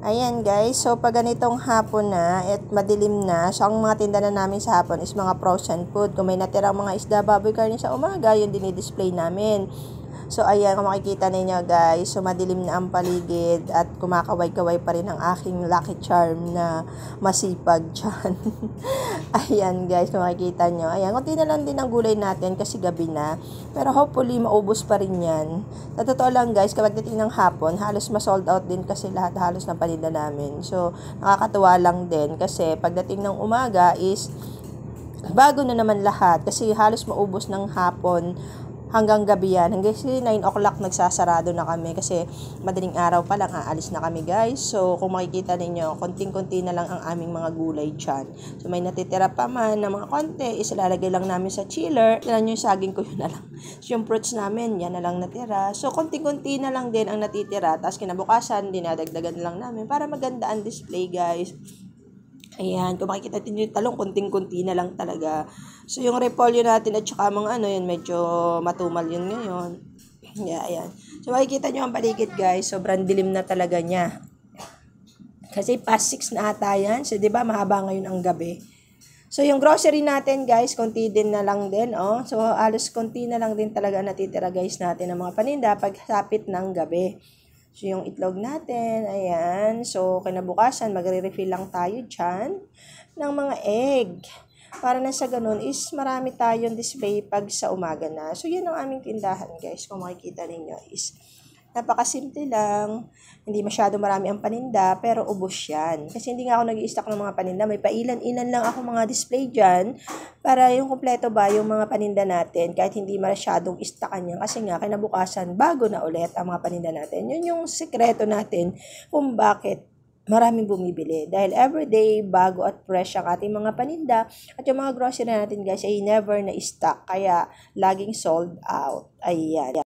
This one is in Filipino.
Ayan guys, so pag ganitong hapon na at madilim na, so ang mga tinda na namin sa hapon is mga frozen food. Kung may natirang mga isda, baboy, karne sa umaga, yun dinidisplay namin. So ayan, kung makikita ninyo guys, so madilim na ang paligid at kumakaway-kaway pa rin ang aking lucky charm na masipag dyan. Ayan guys, kung makikita nyo. Ayan, kunti na lang din ang gulay natin kasi gabi na. Pero hopefully, maubos pa rin yan. Sa totoo lang guys, kapag dating ng hapon, halos ma-sold out din kasi lahat halos ng paninda namin. So, nakakatuwa lang din kasi pagdating ng umaga is bago na naman lahat kasi halos maubos ng hapon hanggang gabi yan. Hanggang 9 o'clock nagsasarado na kami kasi madaling araw pa lang aalis na kami guys. So kung makikita ninyo, konting-konti na lang ang aming mga gulay dyan. So may natitira pa man na mga konti, isalalagay lang namin sa chiller. Yan yung saging ko, yun na lang. So yung fruits namin, yan na lang natira. So konting-konti na lang din ang natitira. Tapos kinabukasan, dinadagdagan lang namin para maganda ang display guys. Ayan, kung makikita natin yung talong, kunting-kunti na lang talaga. So, yung repolyo natin at saka mga yun, medyo matumal yun ngayon. Yeah, ayan. So, makikita nyo ang paligid guys, sobrang dilim na talaga niya. Kasi past 6 na ata yan. So, diba, mahaba ngayon ang gabi. So, yung grocery natin guys, konti din na lang din, oh. So, alos konti na lang din talaga natitira guys natin ng mga paninda pag sapit ng gabi. So, yung itlog natin, ayan. So, kinabukasan, magre-refill lang tayo dyan ng mga egg. Para na sa ganun is marami tayong display pag sa umaga na. So, yan ang aming tindahan, guys. Kung makikita ninyo is napakasimple lang. Hindi masyado marami ang paninda, pero ubos yan. Kasi hindi nga ako nag-i-stock ng mga paninda. May pailan-ilan lang ako mga display dyan para yung kompleto ba yung mga paninda natin kahit hindi masyadong istockan yan. Kasi nga, kinabukasan, bago na ulit ang mga paninda natin. Yun yung sekreto natin kung bakit maraming bumibili. Dahil everyday, bago at fresh ang ating mga paninda. At yung mga grocery natin guys ay never na stock. Kaya, laging sold out. Ayan.